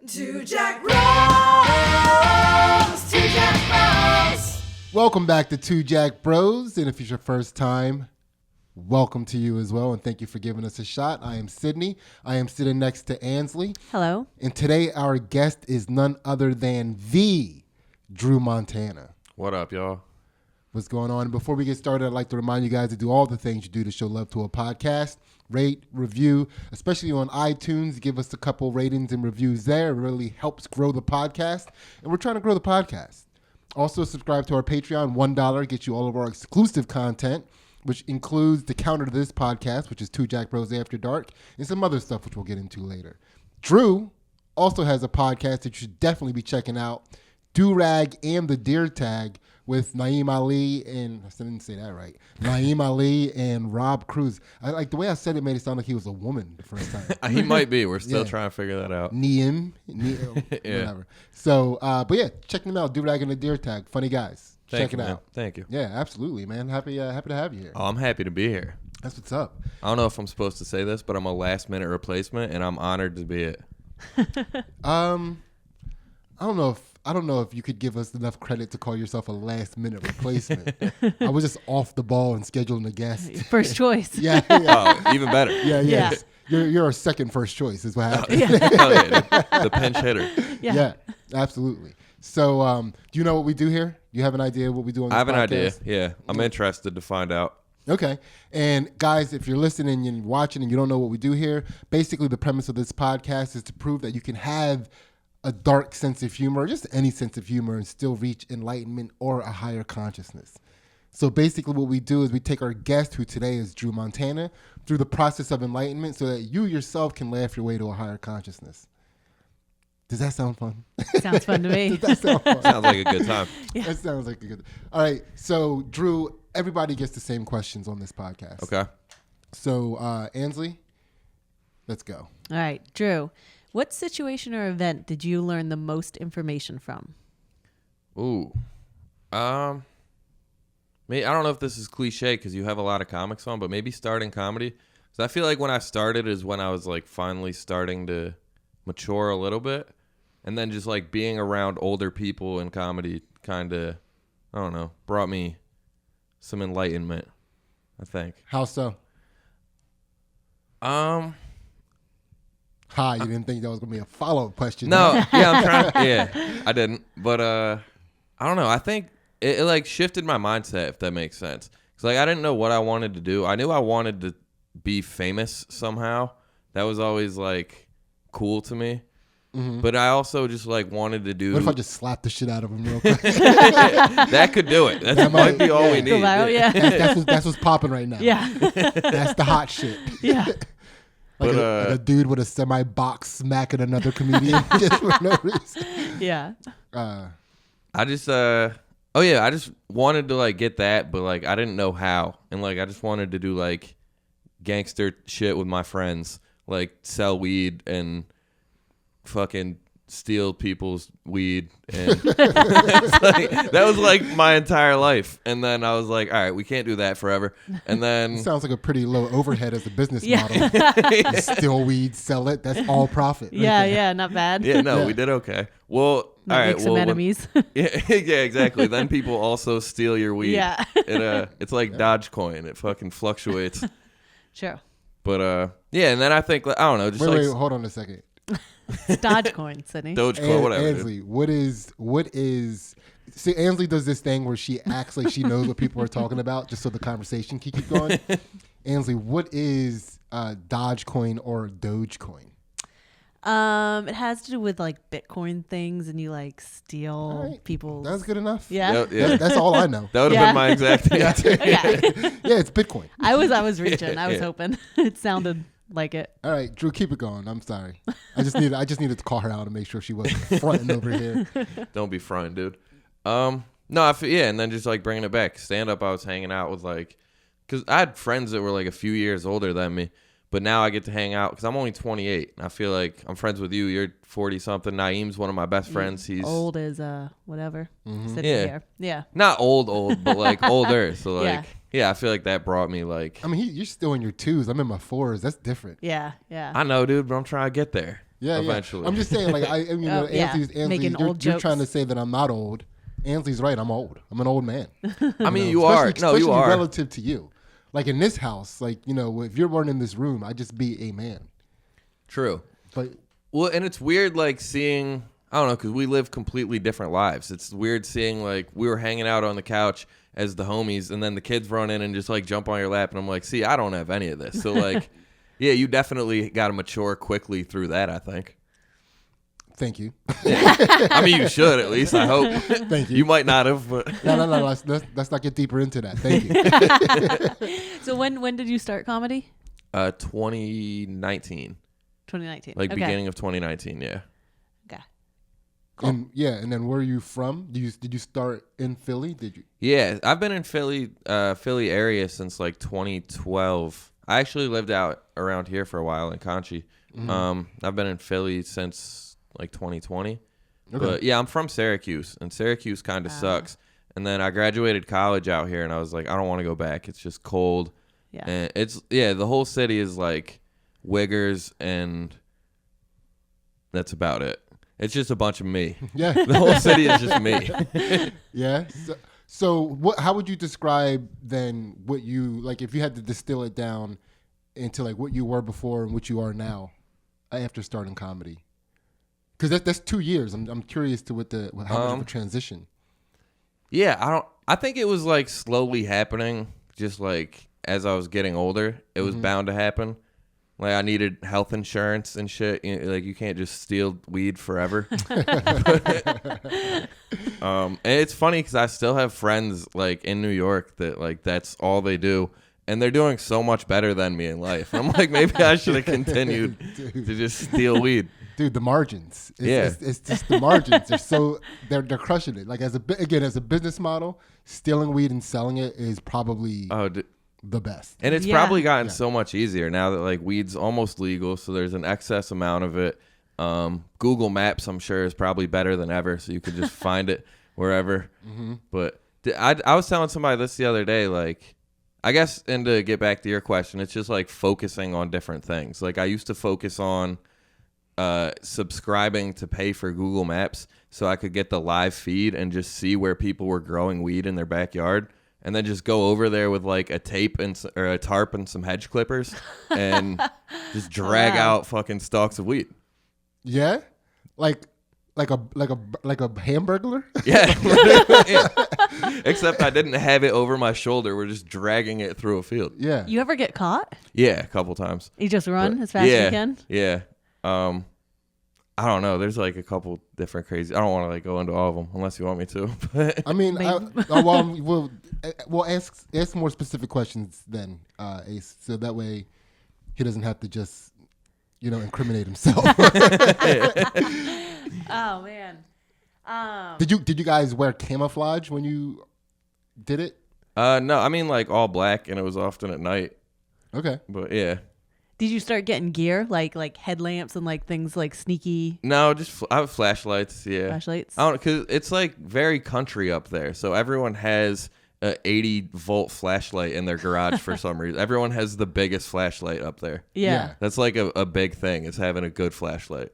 Two Jack Bros! Two Jack Bros! Welcome back to Two Jack Bros. And if it's your first time, welcome to you as well. And thank you for giving us a shot. I am Sidney. I am sitting next to Ansley. Hello. And today our guest is none other than the Dru Montana. What up, y'all? What's going on? Before we get started, I'd like to remind you guys to do all the things you do to show love to a podcast. Rate, review, especially on iTunes. Give us a couple ratings and reviews there. It really helps grow the podcast. And we're trying to grow the podcast. Also, subscribe to our Patreon. $1 gets you all of our exclusive content, which includes the counter to this podcast, which is Two Jack Bros After Dark, and some other stuff, which we'll get into later. Dru also has a podcast that you should definitely be checking out, Do-Rag and the Deer Tag, with Naeem Ali and, I didn't say that right, Naeem Ali and Rob Cruz. I like the way I said it, made it sound like he was a woman the first time. He might be. We're still trying to figure that out. Naeem, Yeah. whatever. So, but yeah, check them out. Do-Rag and the Deer Tag. Funny guys. Thank Check you, it man. out. Thank you. Yeah, absolutely, man. Happy to have you here. Oh, I'm happy to be here. That's what's up. I don't know if I'm supposed to say this, but I'm a last-minute replacement, and I'm honored to be it. I don't know if you could give us enough credit to call yourself a last-minute replacement. I was just off the ball and scheduling a guest. First choice. Yeah. Oh, even better. Yeah. You're our second first choice is what happened. Hell yeah, the pinch hitter. Yeah, absolutely. So, do you know what we do here? Do you have an idea what we do on this I have an idea. podcast? Yeah, I'm interested to find out. Okay. And guys, if you're listening and watching and you don't know what we do here, basically the premise of this podcast is to prove that you can have a dark sense of humor, or just any sense of humor, and still reach enlightenment or a higher consciousness. So basically what we do is we take our guest, who today is Dru Montana, through the process of enlightenment so that you yourself can laugh your way to a higher consciousness. Does that sound fun? Sounds fun to me. Does that sound fun? Sounds like a good time. Yeah. That sounds like a good. All right. So Dru, everybody gets the same questions on this podcast. Okay. So Ansley, let's go. All right, Dru, what situation or event did you learn the most information from? Ooh. I don't know if this is cliche because you have a lot of comics on, but maybe starting comedy. Because I feel like when I started is when I was like finally starting to mature a little bit. And then just like being around older people in comedy kind of, I don't know, brought me some enlightenment, I think. How so? You didn't think that was gonna be a follow-up question? No, yeah, I'm trying. Yeah, I didn't, but I don't know. I think it like shifted my mindset, if that makes sense. Cause like I didn't know what I wanted to do. I knew I wanted to be famous somehow. That was always like cool to me. Mm-hmm. But I also just like wanted to do. What if I just slapped the shit out of him real quick? That could do it. That might be all we need. That's what's popping right now. Yeah. That's the hot shit. Yeah. Like a dude with a semi-box smacking another comedian just for no reason. Yeah. I just I just wanted to like get that, but like I didn't know how. And like I just wanted to do like gangster shit with my friends, like sell weed and fucking steal people's weed, and that was like my entire life. And then I was like, all right, we can't do that forever. And then sounds like a pretty low overhead as a business model. You steal weed, sell it, that's all profit. Yeah, not bad. yeah, no, we did okay. Well, all right, make some enemies. Yeah, exactly. Then people also steal your weed. Yeah. It's like Dogecoin. It fucking fluctuates. Sure. But yeah, and then I think I don't know, just wait, hold on a second. It's Dogecoin, Sidney. Dogecoin, whatever. Ansley, what is? See, Ansley does this thing where she acts like she knows what people are talking about, just so the conversation can keep going. Ansley, what is Dogecoin or Dogecoin? It has to do with like Bitcoin things, and you like steal people's. That's good enough. Yeah. That's all I know. That would have been my exact answer. Okay. Yeah, it's Bitcoin. I was reaching. I was hoping. It sounded like it. All right, Dru, keep it going. I'm sorry. I just needed to call her out and make sure she wasn't fronting over here. Don't be fronting, dude. No, and then just like bringing it back. Stand up, I was hanging out with like, because I had friends that were like a few years older than me, but now I get to hang out because I'm only 28. And I feel like I'm friends with you. You're 40 something. Naeem's one of my best friends. He's old as whatever. Sitting Yeah. here. Yeah. not old, but like older. So like, yeah, I feel like that brought me like. I mean, you're still in your 2s. I'm in my 4s. That's different. Yeah. I know, dude, but I'm trying to get there. Yeah, eventually. Yeah. I'm just saying, like, Ansley's making old you're jokes. trying to say that I'm not old. Ansley's right. I'm old. I'm an old man. I mean, you are. No, you especially are. relative to you. Like in this house, like, if you're born in this room, I'd just be a man. True. But Well, and it's weird, like, seeing, I don't know, because we live completely different lives. It's weird seeing, like, we were hanging out on the couch as the homies, and then the kids run in and just, like, jump on your lap, and I'm like, see, I don't have any of this. So, like, yeah, you definitely got to mature quickly through that, I think. thank you. I mean, you should, at least, I hope. Thank you. You might not have, but... No. Let's not get deeper into that. Thank you. So when did you start comedy? 2019. 2019. Like, okay. beginning of 2019, yeah. Okay. And then where are you from? Did you start in Philly? Did you? Yeah, I've been in Philly area since like 2012. I actually lived out around here for a while in Conchi. I've been in Philly since like 2020. Okay. But yeah, I'm from Syracuse, and Syracuse kind of sucks. And then I graduated college out here, and I was like, I don't want to go back. It's just cold. Yeah. And the whole city is like Wiggers, and that's about it. It's just a bunch of me. Yeah. The whole city is just me. Yeah. So what? How would you describe then what you like if you had to distill it down into like what you were before and what you are now after starting comedy? Because that's 2 years. I'm curious to how much of a transition. Yeah, I think it was like slowly happening, just like as I was getting older. It was bound to happen. Like I needed health insurance and shit. Like you can't just steal weed forever. And it's funny because I still have friends like in New York that like that's all they do, and they're doing so much better than me in life. I'm like, maybe I should have continued to just steal weed. Dude, the margins. Yeah. It's just the margins. They're crushing it. Like as a business model, stealing weed and selling it is probably the best. And it's Yeah. probably gotten so much easier now that like weed's almost legal, so there's an excess amount of it. Google Maps, I'm sure, is probably better than ever, so you could just find it wherever. But I was telling somebody this the other day, like, I guess, and to get back to your question, it's just like focusing on different things. Like I used to focus on subscribing to pay for Google Maps so I could get the live feed and just see where people were growing weed in their backyard, and then just go over there with like a tape or a tarp and some hedge clippers and just drag out fucking stalks of weed. Yeah, like a hamburglar. Yeah. Yeah. Except I didn't have it over my shoulder. We're just dragging it through a field. Yeah. You ever get caught? Yeah, a couple times. You just run as fast as you can? Yeah. I don't know. There's like a couple different crazy. I don't want to like go into all of them unless you want me to. But I mean, we'll ask more specific questions then, Ace, so that way he doesn't have to just incriminate himself. Oh man. Did you guys wear camouflage when you did it? No, I mean like all black, and it was often at night. Okay. But yeah. Did you start getting gear like headlamps and like things like sneaky No, just I have flashlights. Yeah. flashlights? I don't, because it's like very country up there, so everyone has a 80-volt flashlight in their garage for some reason. Everyone has the biggest flashlight up there. Yeah. That's like a big thing. Is having a good flashlight.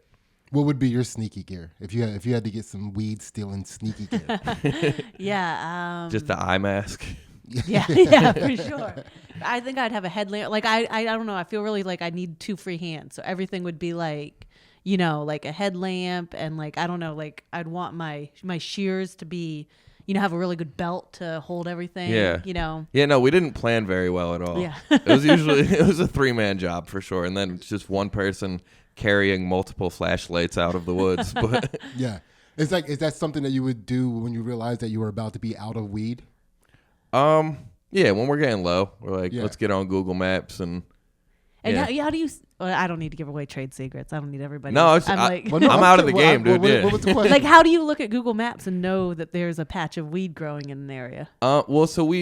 What would be your sneaky gear if you had to get some weed stealing sneaky gear? Yeah. Just the eye mask. Yeah, for sure. I think I'd have a headlamp. Like I don't know. I feel really like I need 2 free hands, so everything would be like, like a headlamp, and like I don't know. Like I'd want my shears to be, have a really good belt to hold everything. Yeah. Yeah. No, we didn't plan very well at all. Yeah. It was a 3-man job for sure, and then it's just one person carrying multiple flashlights out of the woods. But Yeah. Is that something that you would do when you realized that you were about to be out of weed? yeah, when we're getting low, we're like, let's get on Google Maps and how do you? Well, I don't need to give away trade secrets. I don't need everybody. No, I'm like, I'm out of the game, dude. What was the question? like, how do you look at Google Maps and know that there's a patch of weed growing in an area? Well, so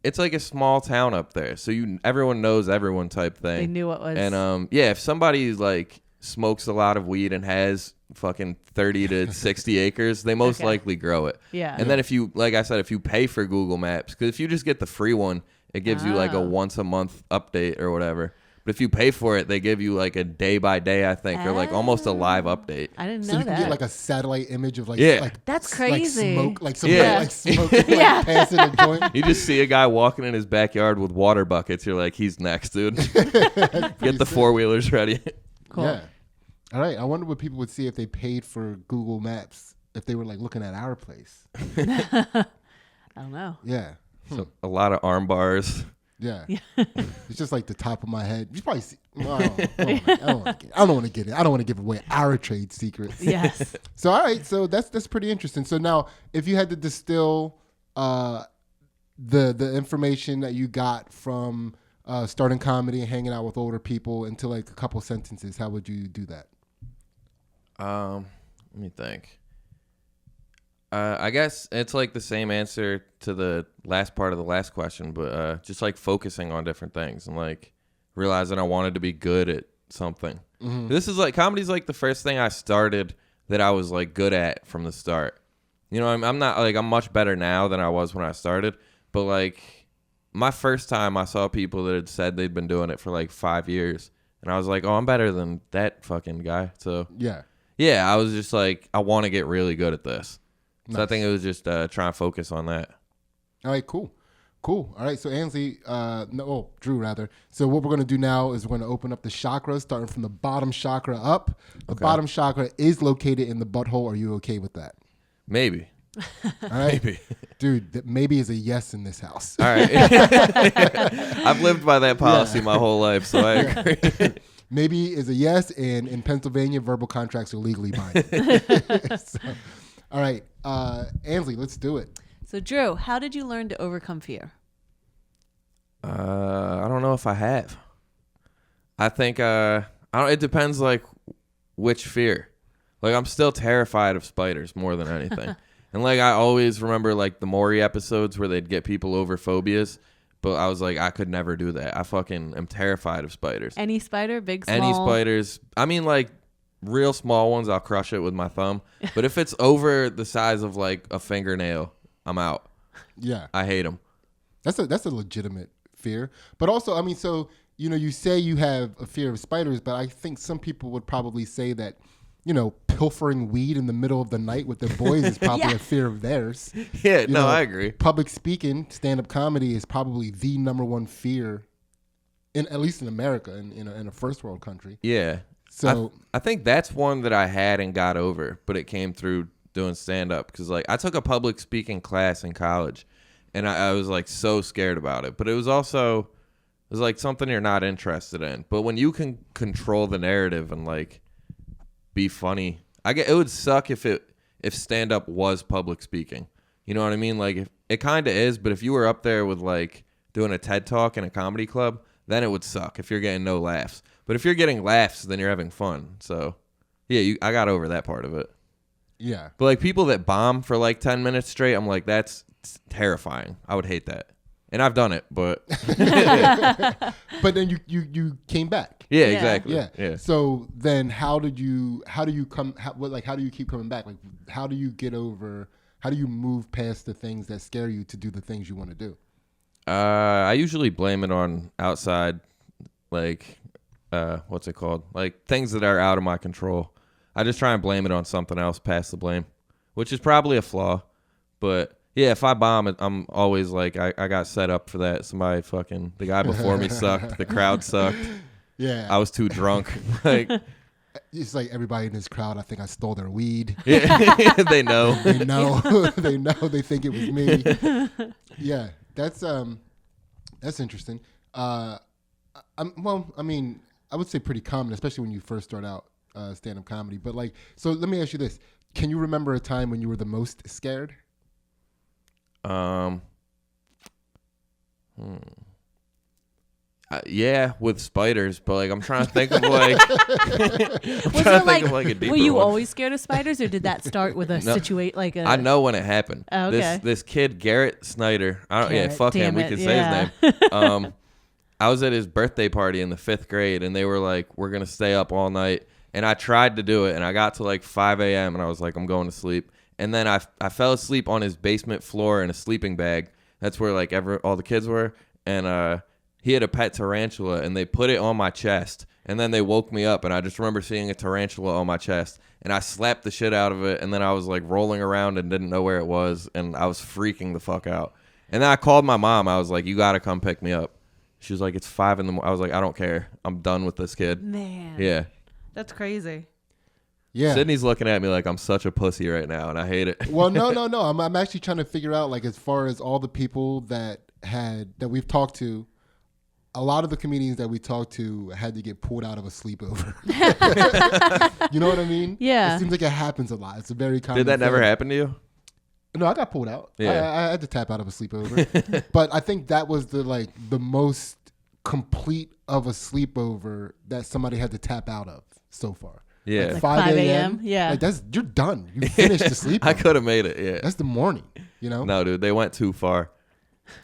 it's like a small town up there, so everyone knows everyone type thing. They knew what was. And if somebody like smokes a lot of weed and has fucking 30 to 60 acres, they most likely grow it. Yeah. And then if you, like I said, if you pay for Google Maps, because if you just get the free one, it gives you like a once a month update or whatever. But if you pay for it, they give you like a day by day, I think, or like almost a live update. I didn't know So you that. can get like a satellite image of like, Yeah. like That's like crazy. smoke, like somebody Yeah. like smoking, like Yeah. passing a joint. You just see a guy walking in his backyard with water buckets. You're like, he's next, dude. Get the 4-wheelers ready. Cool. Yeah. All right. I wonder what people would see if they paid for Google Maps if they were like looking at our place. I don't know. Yeah. So a lot of arm bars. Yeah. It's just like the top of my head. You probably see. Well, I don't want to get it. I don't want to give away our trade secrets. Yes. So all right. So that's pretty interesting. So now, if you had to distill the information that you got from starting comedy and hanging out with older people into like a couple sentences, how would you do that? Let me think. I guess it's like the same answer to the last part of the last question, but just like focusing on different things and like realizing I wanted to be good at something. This is like comedy's like the first thing I started that I was like good at from the start. You know, I'm not like I'm much better now than I was when I started, but like my first time I saw people that had said they'd been doing it for like 5 years, and I was like, oh, I'm better than that fucking guy. So yeah, I was just like, I want to get really good at this. So I think it was just trying to focus on that. All right, cool. All right, so Ansley, Dru rather. So what we're going to do now is we're going to open up the chakras, starting from the bottom chakra up. The bottom chakra is located in the butthole. Are you okay with that? Maybe. All right. Maybe. Dude, that maybe is a yes in this house. All right. I've lived by that policy my whole life, so I agree. Maybe is a yes, and in Pennsylvania, verbal contracts are legally binding. So, all right, Ansley, let's do it. So, Dru, how did you learn to overcome fear? I don't know if I have. I think it depends like which fear. Like I'm still terrified of spiders more than anything. And like I always remember like the Maury episodes where they'd get people over phobias, but I was like I could never do that. I fucking am terrified of spiders. Any spider, big, small? Any spiders. I mean like real small ones I'll crush it with my thumb. But if it's over the size of like a fingernail, I'm out. Yeah. I hate them. That's a legitimate fear. But also, I mean, so, you know, you say you have a fear of spiders, but I think some people would probably say that, you know, pilfering weed in the middle of the night with their boys is probably a fear of theirs. Yeah, You know, I agree. Public speaking, stand-up comedy is probably the number one fear, at least in America, in a first world country. Yeah. So I think that's one that I had and got over, but it came through doing stand-up because like I took a public speaking class in college and I was like so scared about it, but it was like something you're not interested in. But when you can control the narrative and like be funny, it would suck if stand-up was public speaking. You know what I mean? Like if it kind of is, but if you were up there with like doing a TED talk in a comedy club, then it would suck if you're getting no laughs. But if you're getting laughs, then you're having fun. So yeah, I got over that part of it. yeah. But like people that bomb for like 10 minutes straight, I'm like, that's terrifying. I would hate that. And I've done it, but But then you came back. yeah, Yeah. exactly. Yeah. So then how do you keep coming back? Like how do you move past the things that scare you to do the things you want to do? I usually blame it on outside, like, what's it called? Like things that are out of my control. I just try and blame it on something else past the blame, which is probably a flaw. But yeah, if I bomb it, I'm always like, I got set up for that. The guy before me sucked. The crowd sucked. Yeah. I was too drunk. Like, It's like everybody in this crowd, I think I stole their weed. yeah, they know. They know. They think it was me. Yeah. That's interesting. I mean, I would say pretty common, especially when you first start out stand-up comedy. But like, so let me ask you this: can you remember a time when you were the most scared? Yeah, with spiders, but like I'm trying to think of like. Was it like, a deeper were you one. always scared of spiders, or did that start with a situation like a? I know when it happened. Oh, okay. This kid Garrett Snyder. Garrett, Fuck him. damn We it, could yeah. say his name. I was at his birthday party in the 5th grade, and they were like, "We're gonna stay up all night." And I tried to do it, and I got to like 5 a.m. and I was like, "I'm going to sleep." And then I fell asleep on his basement floor in a sleeping bag. That's where like all the kids were, and he had a pet tarantula, and they put it on my chest, and then they woke me up, and I just remember seeing a tarantula on my chest, and I slapped the shit out of it, and then I was like rolling around and didn't know where it was, and I was freaking the fuck out. And then I called my mom. I was like, you gotta come pick me up. She was like, it's 5 a.m. I was like, I don't care. I'm done with this kid. Man. Yeah. That's crazy. Yeah. Sydney's looking at me like I'm such a pussy right now, and I hate it. Well, no. I'm actually trying to figure out, like, as far as all the people that we've talked to, a lot of the comedians that we talked to had to get pulled out of a sleepover. You know what I mean? Yeah. It seems like it happens a lot. It's a very common Did that never thing. happen to you? No, I got pulled out. Yeah. I had to tap out of a sleepover. But I think that was the most complete of a sleepover that somebody had to tap out of so far. Yeah. Like 5 a.m.? Yeah. Like you're done. You finished the sleepover. I could have made it, yeah. That's the morning, you know? No, dude, they went too far.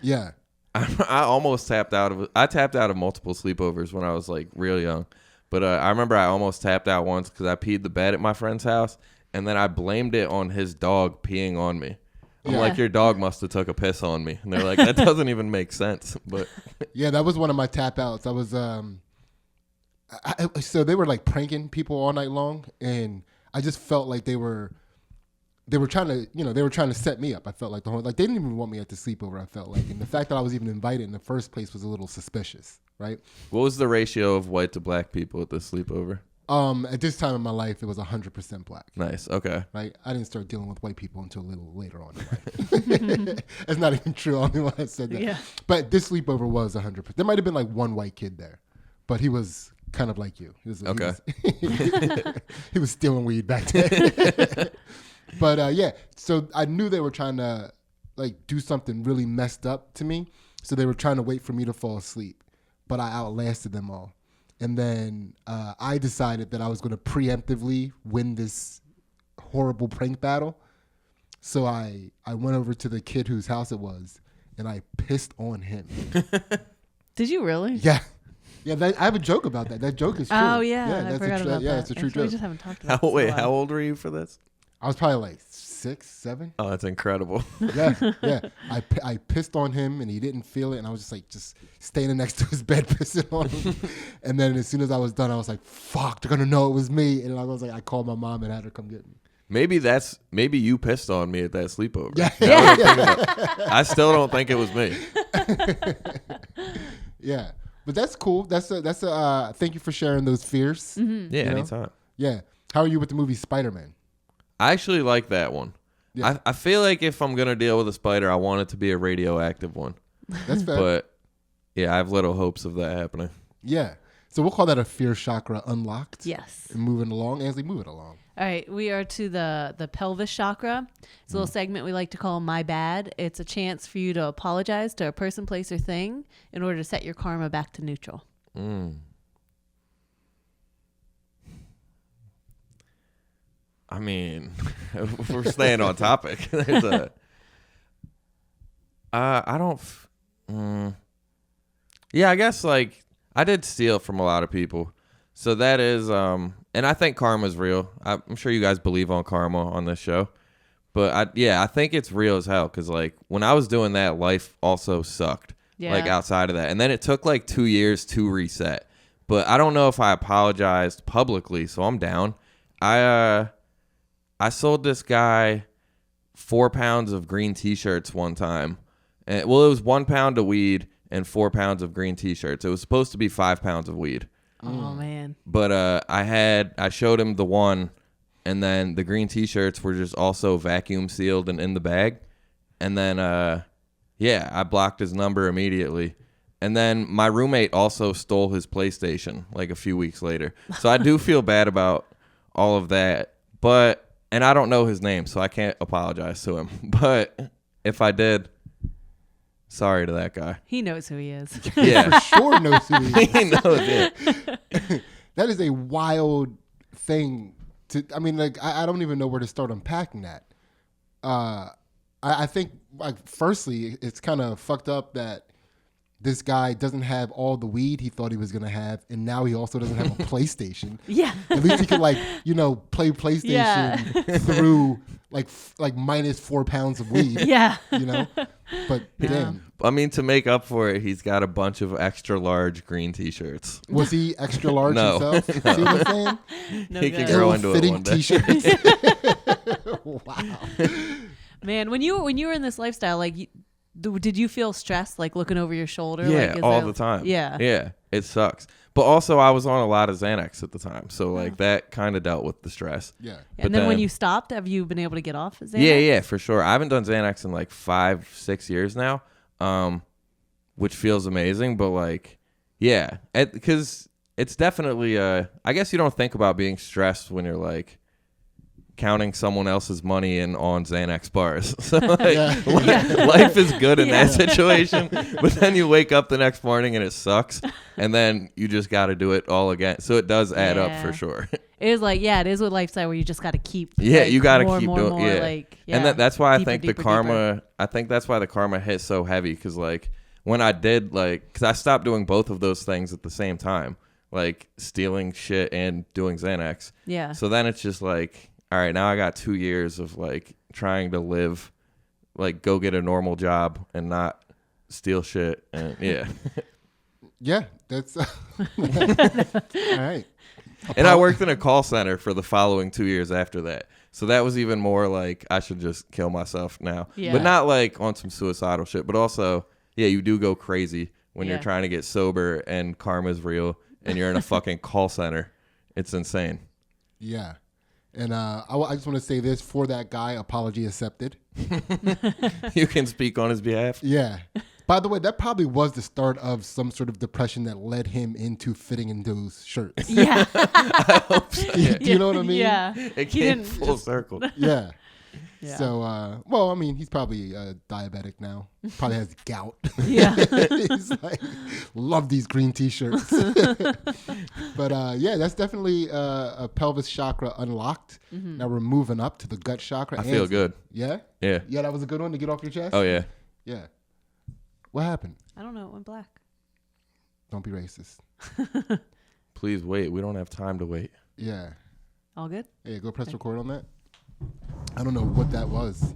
Yeah. I almost tapped out of. I tapped out of multiple sleepovers when I was like real young, but I remember I almost tapped out once because I peed the bed at my friend's house, and then I blamed it on his dog peeing on me. I'm like, your dog must have took a piss on me, and they're like, that doesn't even make sense. But yeah, that was one of my tap outs. I was so they were like pranking people all night long, and I just felt like they were trying to set me up. I felt like they didn't even want me at the sleepover. I felt like, and the fact that I was even invited in the first place was a little suspicious, right? what was the ratio of white to black people at the sleepover? At this time in my life, it was 100% black. Nice. Okay. Right? I didn't start dealing with white people until a little later on in life. That's not even true. Only one I said that. Yeah. But this sleepover was 100%. There might have been like one white kid there, but he was kind of like you. Okay. He was stealing weed back then. But yeah, so I knew they were trying to like do something really messed up to me. So they were trying to wait for me to fall asleep, but I outlasted them all. And then I decided that I was going to preemptively win this horrible prank battle. So I went over to the kid whose house it was, and I pissed on him. Did you really? Yeah. Yeah, I have a joke about that. That joke is true. Oh, yeah. I that's forgot about that. Yeah, it's a true Actually, joke. We just haven't talked about it. Wait, how old were you for this? I was probably like 6, 7. Oh, that's incredible. Yeah. I pissed on him, and he didn't feel it, and I was just standing next to his bed pissing on him. And then as soon as I was done, I was like, fuck, they're going to know it was me. And I was like, I called my mom and had her come get me. Maybe you pissed on me at that sleepover. Yeah. I still don't think it was me. Yeah. But that's cool. That's a thank you for sharing those fears. Mm-hmm. Yeah, You know? anytime. Yeah. How are you with the movie Spider-Man? I actually like that one. Yeah. I feel like if I'm gonna deal with a spider, I want it to be a radioactive one. That's fair. But yeah, I have little hopes of that happening. Yeah. So we'll call that a fear chakra unlocked. Yes. And moving along. Ansley, move it along. All right, we are to the pelvis chakra. It's a little segment we like to call My Bad. It's a chance for you to apologize to a person, place, or thing in order to set your karma back to neutral. I mean, if we're staying on topic, there's yeah, I guess like I did steal from a lot of people. So that is, and I think karma's real. I'm sure you guys believe on karma on this show. But I think it's real as hell because like when I was doing that, life also sucked. Yeah. Like outside of that. And then it took like 2 years to reset. But I don't know if I apologized publicly, so I'm down. I sold this guy 4 pounds of green t-shirts one time. And, well, it was 1 pound of weed and 4 pounds of green t-shirts. It was supposed to be 5 pounds of weed. Oh, man. But I showed him the one, and then the green t-shirts were just also vacuum sealed and in the bag. And then, I blocked his number immediately. And then my roommate also stole his PlayStation like a few weeks later. So I do feel bad about all of that. And I don't know his name, so I can't apologize to him. But if I did, sorry to that guy. He knows who he is. Yeah. For sure knows who he is. He knows it. That is a wild thing to, I mean, like, I don't even know where to start unpacking that. I think, like, firstly, it's kind of fucked up that this guy doesn't have all the weed he thought he was going to have, and now he also doesn't have a PlayStation. Yeah. At least he could, like, play PlayStation Yeah. through, like minus 4 pounds of weed. Yeah. But damn. I mean, to make up for it, he's got a bunch of extra large green T-shirts. Was he extra large No. himself? See what I'm saying? No He can good. grow into it Ill-fitting one day. T-shirts. Wow. Man, when you were in this lifestyle, like, did you feel stressed, like looking over your shoulder? Yeah, like, is all there- the time. Yeah. Yeah, it sucks. But also, I was on a lot of Xanax at the time, so like that kind of dealt with the stress. Yeah. And But then when then- you stopped, have you been able to get off Xanax? Yeah, for sure. I haven't done Xanax in like 5-6 years now, which feels amazing. But like, yeah, because it's definitely. I guess you don't think about being stressed when you're like counting someone else's money and on Xanax bars. So like, life is good in that situation. But then you wake up the next morning and it sucks, and then you just got to do it all again. So it does add up for sure. It is like, it is with lifestyle where you just got to keep. Yeah, like, you got to more, keep more, doing. more, Yeah, like, and that's why deeper, I think deeper, the karma. deeper. I think that's why the karma hit so heavy, because like when I did because I stopped doing both of those things at the same time, like stealing shit and doing Xanax. Yeah. So then it's just like, all right, now I got 2 years of like trying to live, like go get a normal job and not steal shit, and yeah. Yeah, that's all right. And I worked in a call center for the following 2 years after that. So that was even more like I should just kill myself now. Yeah. But not like on some suicidal shit. But also, yeah, you do go crazy when you're Yeah. trying to get sober and karma's real and you're in a fucking call center. It's insane. Yeah. And I just want to say this for that guy, apology accepted. You can speak on his behalf. Yeah. By the way, that probably was the start of some sort of depression that led him into fitting in those shirts. Yeah. Do you know what I mean? Yeah. It He came didn't full circle. Yeah. Yeah. So, well, I mean, he's probably diabetic now. Probably has gout. Yeah. He's like, love these green T-shirts. But yeah, that's definitely a pelvis chakra unlocked. Mm-hmm. Now we're moving up to the gut chakra. I feel good. Yeah? Yeah. Yeah, that was a good one to get off your chest? Oh, yeah. Yeah. What happened? I don't know. It went black. Don't be racist. Please wait. We don't have time to wait. Yeah. All good? Hey, go press record on that. I don't know what that was.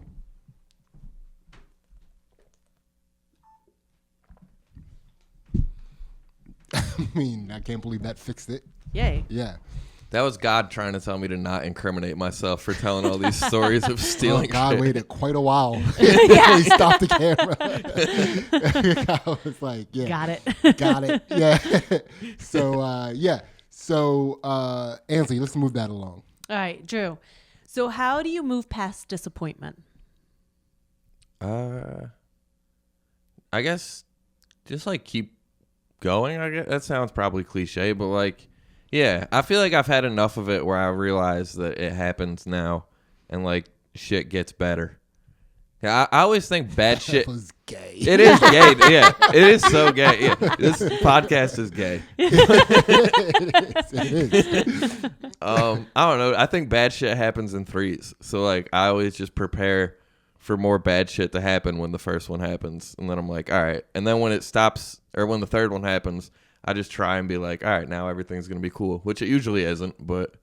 I mean, I can't believe that fixed it. Yay. Yeah. That was God trying to tell me to not incriminate myself for telling all these stories of stealing Oh, God shit. waited quite a while. He stopped the camera. I was like, yeah. Got it. Got it. Yeah. So, yeah. So, Ansley, let's move that along. All right, Drew. So how do you move past disappointment? I guess just like keep going. I guess that sounds probably cliche, but like, yeah, I feel like I've had enough of it where I realize that it happens now, and like shit gets better. Yeah, I always think bad shit. That was gay. It is gay. Yeah, it is so gay. Yeah, this podcast is gay. It is. I don't know. I think bad shit happens in threes. So like I always just prepare for more bad shit to happen when the first one happens. And then I'm like, all right. And then when it stops, or when the third one happens, I just try and be like, all right, now everything's going to be cool, which it usually isn't. But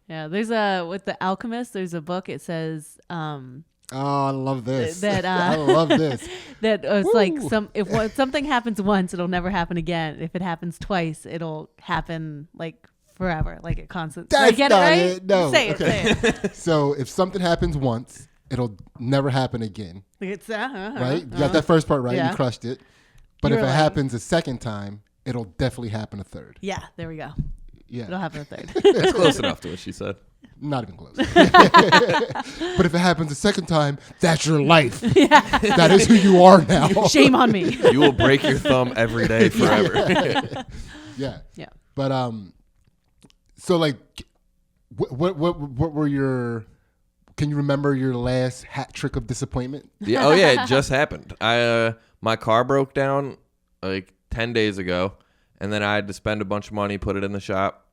Yeah, there's with The Alchemist, there's a book. It says Oh, I love this. That, I love this. that it's like Woo. if something happens once, it'll never happen again. If it happens twice, it'll happen like forever, like it constantly. Did I That's get not it right? it. No. Say Okay. it. Say it. So if something happens once, it'll never happen again. It's Right? You got that first part right. Yeah. You crushed it. But You if were it like- happens a second time, it'll definitely happen a third. Yeah, there we go. It'll Yeah. happen a third. it's close enough to what she said. Not even close. But if it happens a second time, that's your life. That is who you are now. Shame on me. You will break your thumb every day forever. Yeah. Yeah. But so like, what were your? Can you remember your last hat trick of disappointment? Yeah. Oh yeah, it just happened. My car broke down like 10 days ago, and then I had to spend a bunch of money, put it in the shop.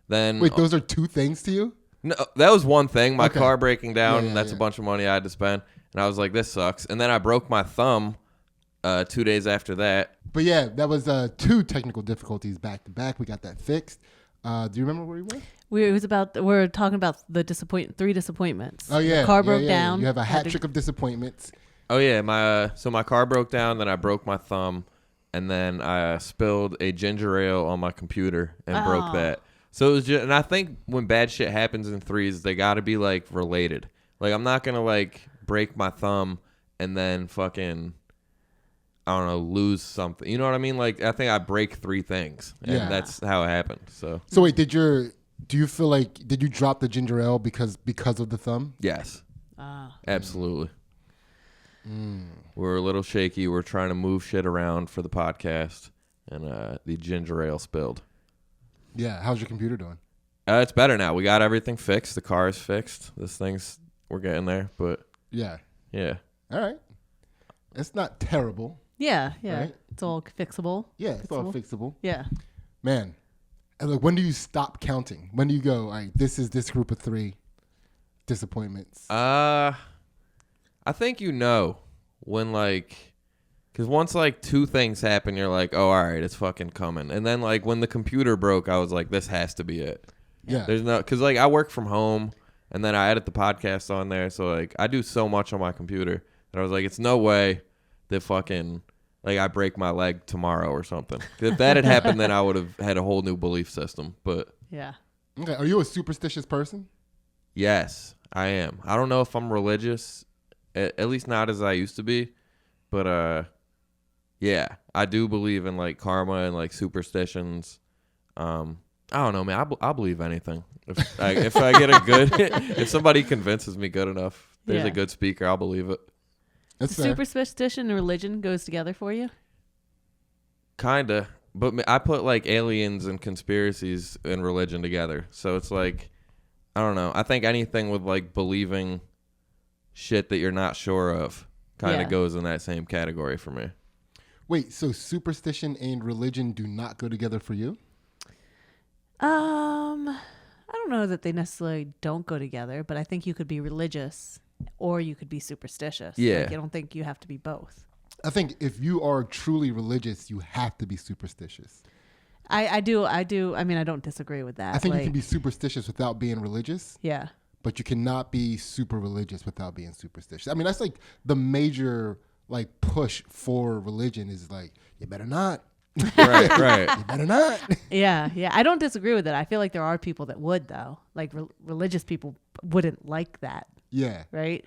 Then Wait, those are two things to you? no, that was one thing. My Okay. car breaking down. Yeah, That's yeah. a bunch of money I had to spend, and I was like, this sucks. And then I broke my thumb 2 days after that. But yeah, that was two technical difficulties back to back. We got that fixed. Do you remember where you were? We're talking about the three disappointments. Oh yeah, The car yeah, broke yeah. down. You have a Had hat to- trick of disappointments. Oh yeah, my car broke down, then I broke my thumb, and then I spilled a ginger ale on my computer and broke that. So it was just, and I think when bad shit happens in threes, they got to be like related. Like I'm not gonna like break my thumb and then fucking, I don't know, lose something. You know what I mean? Like I think I break 3 things, and that's how it happened. So wait, do you feel like did you drop the ginger ale because of the thumb? yes, absolutely. We're a little shaky. We're trying to move shit around for the podcast, and the ginger ale spilled. Yeah. How's your computer doing? It's better now. We got everything fixed. The car is fixed. We're getting there, but Yeah. yeah. All right. It's not terrible. Yeah. Right? It's all fixable. Yeah, it's all fixable. Yeah. Man, and like, when do you stop counting? When do you go, all right, this is this group of 3 disappointments? I think when like, because once like 2 things happen, you're like, oh, all right, it's fucking coming. And then like when the computer broke, I was like, this has to be it. Yeah. There's no, because like I work from home and then I edit the podcast on there. So like I do so much on my computer that I was like, it's no way that fucking like I break my leg tomorrow or something. If that had happened, then I would have had a whole new belief system. But Yeah. Okay. Are you a superstitious person? yes, I am. I don't know if I'm religious, at least not as I used to be. But yeah, I do believe in like karma and like superstitions. I don't know, man. I believe anything. If I get a good, if somebody convinces me good enough, there's Yeah. a good speaker, I'll believe it. That's fair. Superstition and religion goes together for you? Kinda, but I put like aliens and conspiracies and religion together. So it's like, I don't know. I think anything with like believing shit that you're not sure of kind of goes in that same category for me. Wait, so superstition and religion do not go together for you? I don't know that they necessarily don't go together, but I think you could be religious or you could be superstitious. Yeah. Like, I don't think you have to be both. I think if you are truly religious, you have to be superstitious. I do. I mean, I don't disagree with that. I think like, you can be superstitious without being religious, Yeah. but you cannot be super religious without being superstitious. I mean, that's like the major like push for religion is like, you better not. Right. You better not. Yeah. I don't disagree with it. I feel like there are people that would, though. Like religious people wouldn't like that, Yeah. right?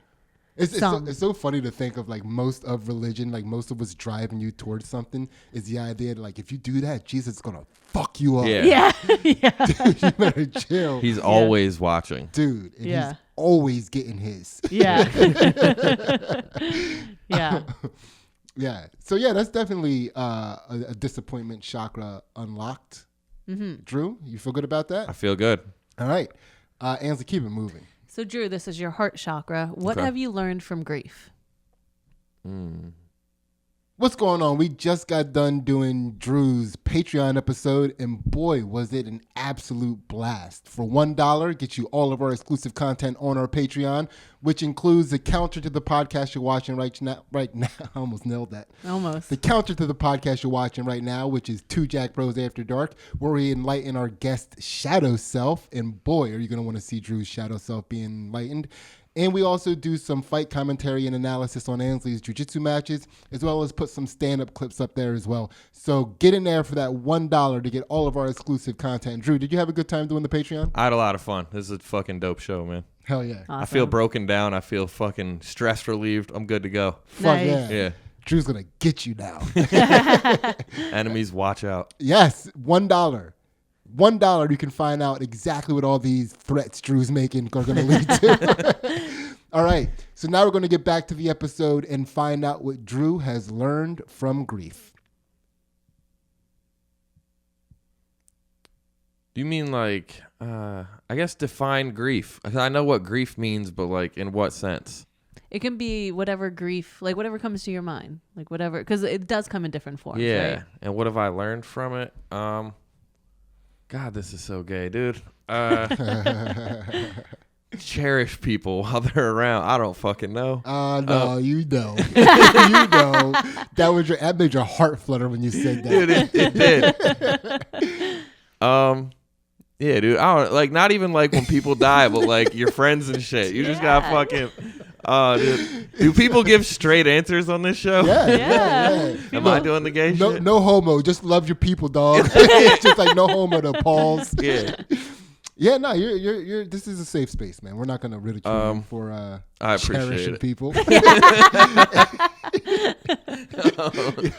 It's so funny to think of like most of religion, like most of what's driving you towards something is the idea that like if you do that, Jesus is gonna fuck you up. Yeah. Yeah. Dude, you better chill. He's always watching. Dude, and Yeah. he's always getting his. Yeah. Yeah. Yeah. So yeah, that's definitely a disappointment chakra unlocked. Mm-hmm. Drew, you feel good about that? I feel good. All right. Ansley, keep it moving. So, Drew, this is your heart chakra. What Okay. have you learned from grief? What's going on? We just got done doing Drew's Patreon episode, and boy, was it an absolute blast. For $1, get you all of our exclusive content on our Patreon, which includes the counter to the podcast you're watching right now. I almost nailed that. Almost. The counter to the podcast you're watching right now, which is 2 Jack Bros After Dark, where we enlighten our guest shadow self. And boy, are you going to want to see Drew's shadow self being enlightened. And we also do some fight commentary and analysis on Ansley's jiu-jitsu matches, as well as put some stand-up clips up there as well. So get in there for that $1 to get all of our exclusive content. Drew, did you have a good time doing the Patreon? I had a lot of fun. This is a fucking dope show, man. Hell yeah. Awesome. I feel broken down. I feel fucking stress relieved. I'm good to go. Fuck Nice. yeah. Yeah. Drew's going to get you now. Enemies, watch out. Yes, $1. $1, you can find out exactly what all these threats Drew's making are going to lead to. All right, so now we're going to get back to the episode and find out what Drew has learned from grief. Do you mean like, I guess define grief? I know what grief means, but like in what sense? It can be whatever grief, like whatever comes to your mind, like whatever, because it does come in different forms. Yeah. Right? And what have I learned from it? God, this is so gay, dude. Cherish people while they're around. I don't fucking know. No, you know. You know. That made your heart flutter when you said that. Dude, it did. Yeah, dude. I don't like not even like when people die, but like your friends and shit. You just gotta fucking Dude. Do people give straight answers on this show? Yeah. Am I doing the gay shit? No homo. Just love your people, dog. It's just like no homo to Pauls. Yeah. Yeah, no, you're. This is a safe space, man. We're not gonna ridicule you for I appreciate cherishing it. people.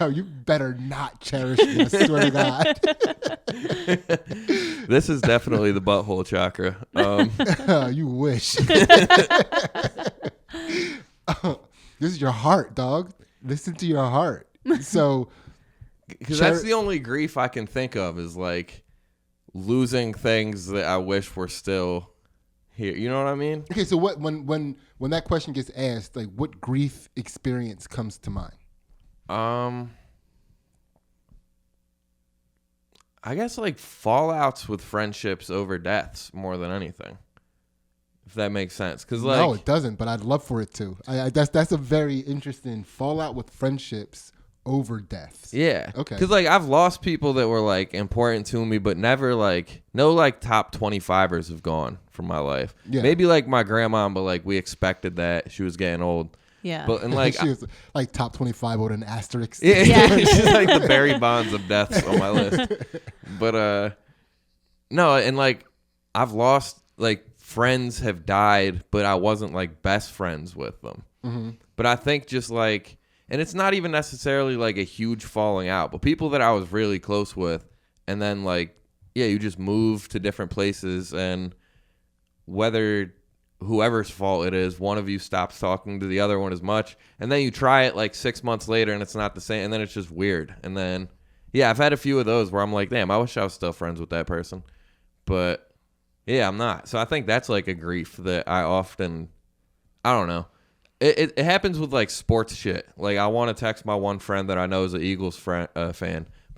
You better not cherish me. I swear to God. This is definitely the butthole chakra. You wish. This is your heart, dog. Listen to your heart. So, Because that's the only grief I can think of is like losing things that I wish were still here. You know what I mean? okay. So what when that question gets asked, like, what grief experience comes to mind? I guess like fallouts with friendships over deaths more than anything. If that makes sense. Because like, No, it doesn't. But I'd love for it to. That's a very interesting fallout with friendships over deaths. yeah. Okay. Because like I've lost people that were like important to me, but never like no like top 25ers have gone from my life. Yeah. Maybe like my grandma, but like we expected that she was getting old. Yeah. But and like she was like top 25 with an asterisk. yeah, Yeah. she's like the Barry Bonds of deaths on my list. But no, and like I've lost like friends have died, but I wasn't like best friends with them. Mm-hmm. But I think just like, and it's not even necessarily like a huge falling out, but people that I was really close with, and then like, yeah, you just move to different places, and whether whoever's fault it is, one of you stops talking to the other one as much, and then you try it like 6 months later and it's not the same, and then it's just weird. And then yeah, I've had a few of those where I'm like, damn, I wish I was still friends with that person, but yeah, I'm not. So I think that's like a grief that I often, I don't know, it happens with like sports shit. Like I want to text my one friend that I know is an Eagles fan, but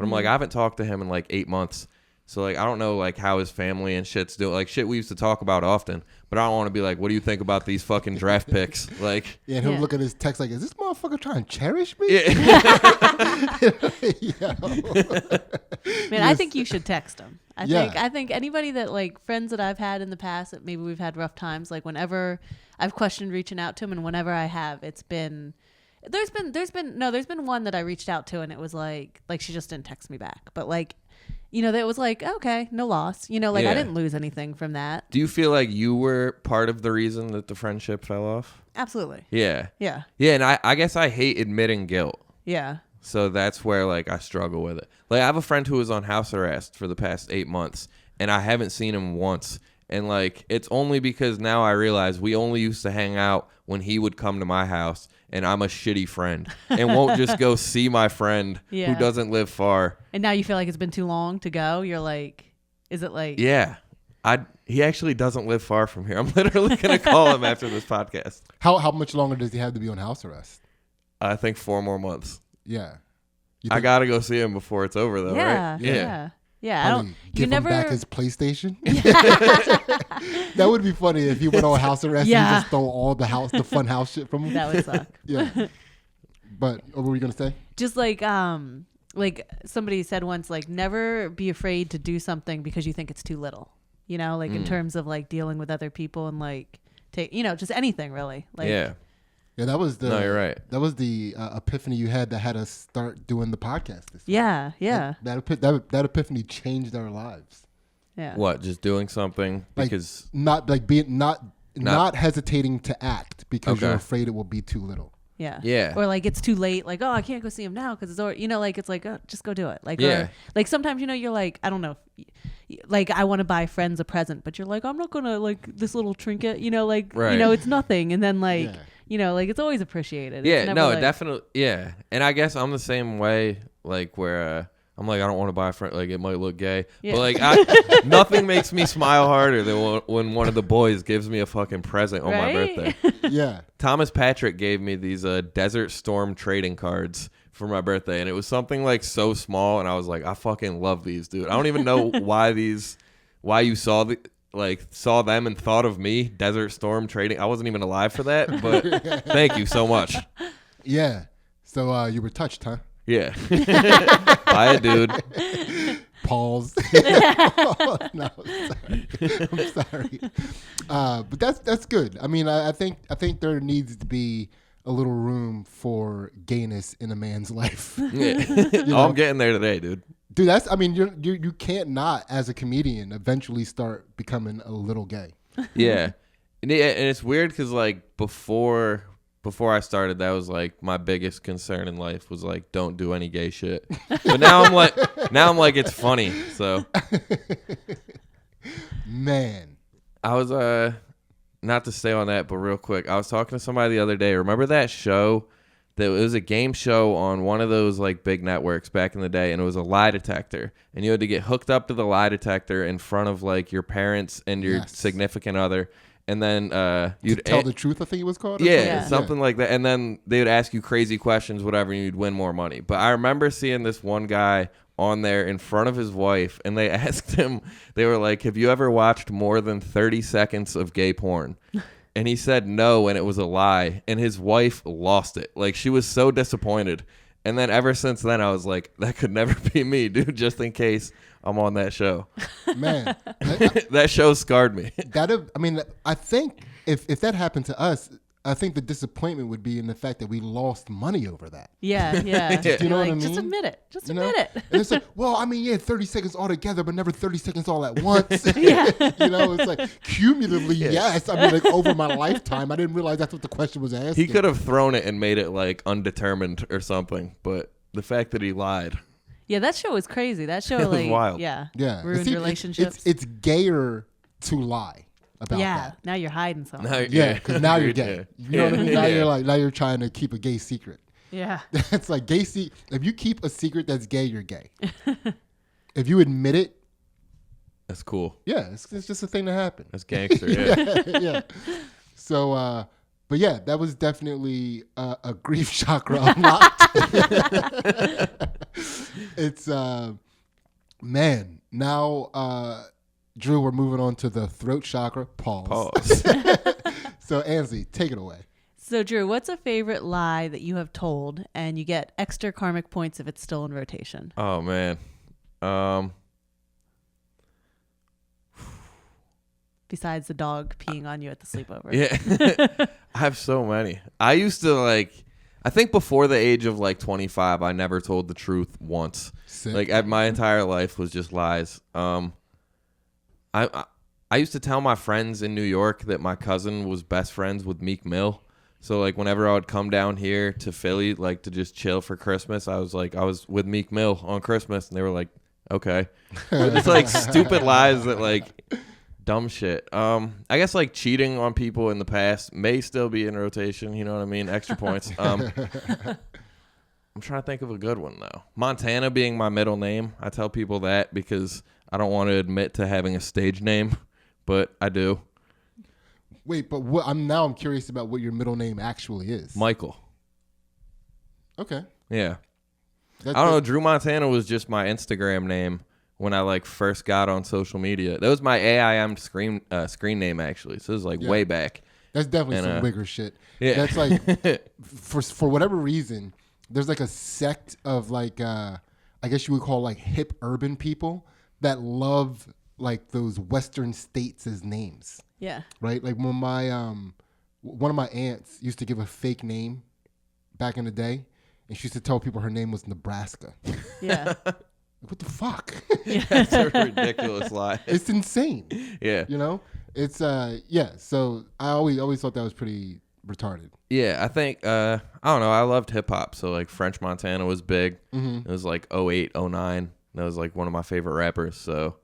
I'm like, I haven't talked to him in like 8 months. So, like, I don't know, like, how his family and shit's doing. Like, shit we used to talk about often. But I don't want to be like, what do you think about these fucking draft picks? Like, Yeah, and he'll Yeah. look at his text like, is this motherfucker trying to cherish me? yeah. Man, I think you should text them. Yeah. I think anybody that like friends that I've had in the past that maybe we've had rough times, like whenever I've questioned reaching out to them, and whenever I have, it's been there's been one that I reached out to and it was like she just didn't text me back. But like, you know, that was like, okay, no loss. You know, like Yeah. I didn't lose anything from that. Do you feel like you were part of the reason that the friendship fell off? Absolutely. Yeah. Yeah. Yeah, and I guess I hate admitting guilt. Yeah. So that's where, like, I struggle with it. Like, I have a friend who was on house arrest for the past 8 months, and I haven't seen him once. And, like, it's only because now I realize we only used to hang out when he would come to my house, and I'm a shitty friend and won't just go see my friend Yeah. who doesn't live far. And now you feel like it's been too long to go. You're like, is it like? Yeah. He actually doesn't live far from here. I'm literally going to call him after this podcast. How much longer does he have to be on house arrest? I think 4 more months. Yeah. You I think got to go see him before it's over, though, Yeah. right? Yeah. Yeah. I probably don't. give You him never. back his PlayStation? That would be funny if he went on house arrest and Yeah. he just stole all the fun house shit from him. That would suck. Yeah. But what were you gonna say? Just like somebody said once, like never be afraid to do something because you think it's too little. You know, like in terms of like dealing with other people and like just anything really. Like, Yeah. Yeah, that was the. No, you're right. That was the epiphany you had that had us start doing the podcast this week. Yeah. Yeah. That epiphany changed our lives. Yeah. What? Just doing something Like, because not like being not hesitating to act because Okay. you're afraid it will be too little. Yeah. Yeah. Or like it's too late. Like, oh, I can't go see him now because it's already, like it's like, oh, just go do it. Like, Yeah. or, like sometimes, you're like, I don't know. Like I want to buy friends a present, but you're like, I'm not going to like this little trinket, like, Right. it's nothing. And then like, Yeah. like it's always appreciated. Yeah, It's never no, like, definitely. Yeah. And I guess I'm the same way, like where I'm like, I don't want to buy a friend. Like it might look gay, Yeah. but like nothing makes me smile harder than when one of the boys gives me a fucking present on my Right? birthday. Yeah. Thomas Patrick gave me these Desert Storm trading cards for my birthday, and it was something like so small, and I was like, I fucking love these, dude. I don't even know why you saw them and thought of me. Desert Storm trading. I wasn't even alive for that, but thank you so much. Yeah. So you were touched, huh? Yeah. Bye, dude. Pause. Oh, no, I'm sorry. But that's good. I mean, I think there needs to be a little room for gayness in a man's life. Yeah. I'm getting there today, dude. Dude, I mean, you can't not, as a comedian, eventually start becoming a little gay. Yeah. And it's weird because, like, before I started, that was, like, my biggest concern in life was, like, don't do any gay shit. But now I'm like, it's funny. So, Man. I was, not to stay on that, but real quick, I was talking to somebody the other day. Remember that show? It was a game show on one of those like big networks back in the day, and it was a lie detector, and you had to get hooked up to the lie detector in front of like your parents and your significant other, and then you'd tell the truth. I think it was called. Something like that, and then they would ask you crazy questions, whatever, and you'd win more money. But I remember seeing this one guy on there in front of his wife, and they asked him, they were like, "Have you ever watched more than 30 seconds of gay porn?" And he said no, and it was a lie. And his wife lost it. Like, she was so disappointed. And then ever since then, I was like, that could never be me, dude, just in case I'm on that show. Man. That show scarred me. I think if that happened to us, I think the disappointment would be in the fact that we lost money over that. Yeah. Do you know what I mean? Just admit it. Admit it. And it's like, well, I mean, 30 seconds all together, but never 30 seconds all at once. It's like cumulatively, yes. I mean, like over my lifetime, I didn't realize that's what the question was asking. He could have thrown it and made it like undetermined or something, but the fact that he lied. Yeah, that show was crazy. That show was wild. Yeah. Ruined relationships. It's gayer to lie about that. Now you're hiding something. Because now you're gay. You know what I mean? Now you're trying to keep a gay secret. Yeah. It's like if you keep a secret that's gay, you're gay. If you admit it, that's cool. Yeah, it's just a thing that happened. That's gangster. Yeah. So, but yeah, that was definitely a grief chakra unlocked. It's man. Now, Drew, we're moving on to the throat chakra. Pause. So, Ansley, take it away. So, Drew, what's a favorite lie that you have told, and you get extra karmic points if it's still in rotation? Oh man. Besides the dog peeing on you at the sleepover. Yeah. I have so many. I used to I think before the age of 25, I never told the truth once. Sick. My entire life was just lies. I used to tell my friends in New York that my cousin was best friends with Meek Mill. So whenever I would come down here to Philly, to just chill for Christmas, I was with Meek Mill on Christmas, and they were like, okay. It's stupid lies that dumb shit. I guess cheating on people in the past may still be in rotation. You know what I mean? Extra points. I'm trying to think of a good one though. Montana being my middle name. I tell people that because I don't want to admit to having a stage name, but I do. Wait, but I'm curious about what your middle name actually is. Michael. Okay. Yeah. I don't know. Dru Montana was just my Instagram name when I first got on social media. That was my AIM screen name actually. So it was way back. That's definitely some bigger shit. Yeah. That's for whatever reason, there's a sect of I guess you would call hip urban people that love those Western states as names. Yeah. Right? When my one of my aunts used to give a fake name back in the day, and she used to tell people her name was Nebraska. Yeah. What the fuck? Yeah, that's a ridiculous lie. It's insane. Yeah. It's so I always thought that was pretty retarded. Yeah, I think I don't know, I loved hip hop, so French Montana was big. Mm-hmm. It was 08, 09. That was one of my favorite rappers, so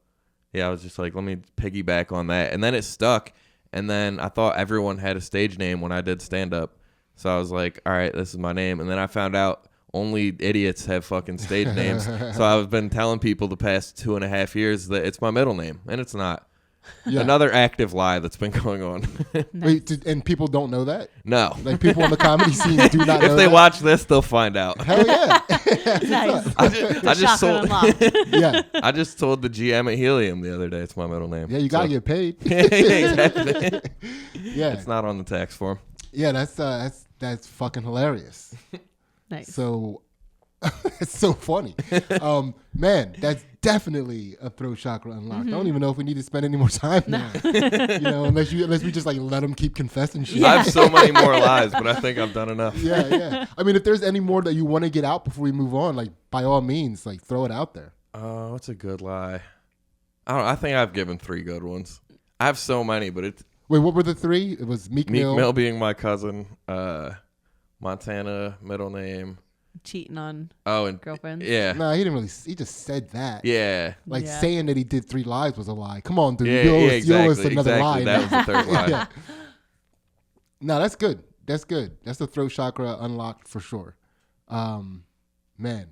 yeah, I was just let me piggyback on that. And then it stuck, and then I thought everyone had a stage name when I did stand up. So I was like, all right, this is my name. And then I found out only idiots have fucking stage names. So I've been telling people the past 2.5 years that it's my middle name, and it's not. Yeah. Another active lie that's been going on. Nice. Wait, and people don't know that? No. People in the comedy scene do not know If they that? watch this, they'll find out. Hell yeah. Nice. I just told, yeah. I just told the GM at Helium the other day it's my middle name. Yeah, you got to get paid. Yeah, exactly. Yeah. It's not on the tax form. Yeah, that's fucking hilarious. Nice. So It's so funny. Man, that's definitely a throat chakra unlocked. I don't even know if we need to spend any more time now. Unless we just like let them keep confessing shit. I have so many more lies, but I think I've done enough. Yeah. I mean, if there's any more that you want to get out before we move on, like by all means, like throw it out there. Oh, what's a good lie? I don't know. I think I've given 3 good ones. I have so many, but it's Wait, what were the 3? It was Meek Mill. Meek Mill being my cousin, Montana middle name. Cheating on and girlfriends. Yeah. Nah, he didn't really. He just said that. Yeah. Like Yeah. saying that he did 3 lies was a lie. Come on, dude. Yeah, you owe exactly. us another lie. That was the third lie. Yeah. No, that's good. That's good. That's the throat chakra unlocked for sure. Man,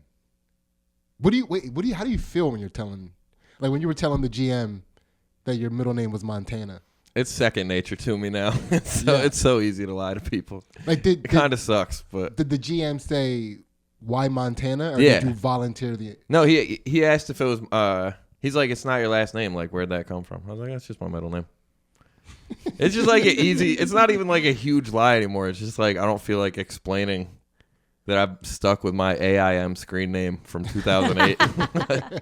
how do you feel when you're telling, like when you were telling the GM that your middle name was Montana? It's second nature to me now. It's so easy to lie to people. Like It kind of sucks, but did the GM say why Montana, or Yeah. did you volunteer the? no, he asked if it was he's like, it's not your last name, like where'd that come from? I was like, that's just my middle name. It's just like an easy, it's not even like a huge lie anymore. It's just like I don't feel like explaining that I'm stuck with my AIM screen name from 2008.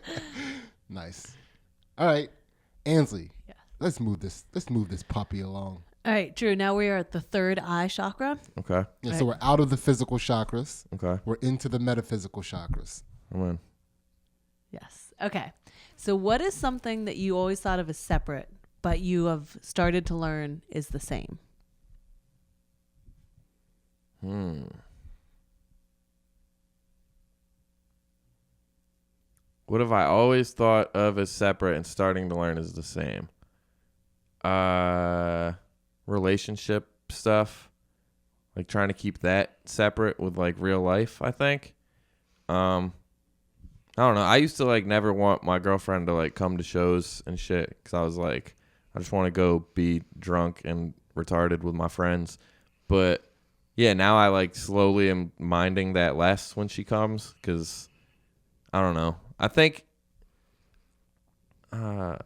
Nice. All right, Ansley. Yeah. Let's move this puppy along. All right, Drew. Now we are at the third eye chakra. Okay. Yeah, so we're out of the physical chakras. Okay. We're into the metaphysical chakras. I'm in. Yes. Okay. So, what is something that you always thought of as separate, but you have started to learn is the same? What have I always thought of as separate and starting to learn is the same? Relationship stuff. Like trying to keep that separate with like real life, I think. I don't know. I used to like never want my girlfriend to like come to shows and shit because I was like, I just want to go be drunk and retarded with my friends. But yeah, now I like slowly am minding that less when she comes because I don't know. I think I'm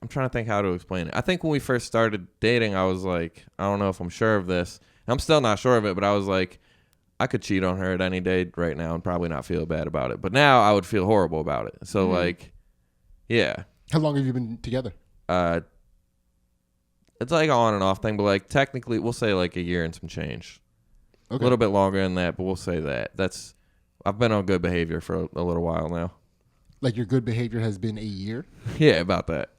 trying to think how to explain it. I think when we first started dating, I was like, I don't know if I'm sure of this. I'm still not sure of it, but I was like, I could cheat on her at any day right now and probably not feel bad about it. But now I would feel horrible about it. So like, yeah. How long have you been together? It's like an on and off thing, but like technically we'll say like a year and some change. Okay. A little bit longer than that, but we'll say that. I've been on good behavior for a little while now. Like your good behavior has been a year? Yeah, about that.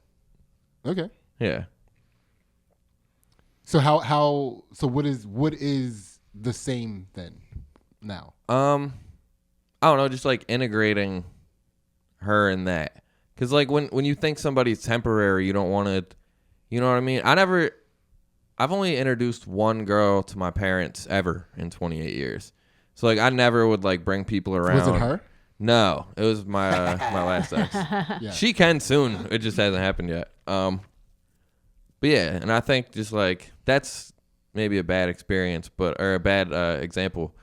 Okay. Yeah. So so what is the same then now? I don't know, just like integrating her in that. Cause like when you think somebody's temporary, you don't want to, you know what I mean? I've only introduced one girl to my parents ever in 28 years. So like I never would like bring people around. Was it her? No, it was my my last ex. Yeah. She can soon. It just hasn't happened yet. But yeah, and I think just like that's maybe a bad experience, or a bad example.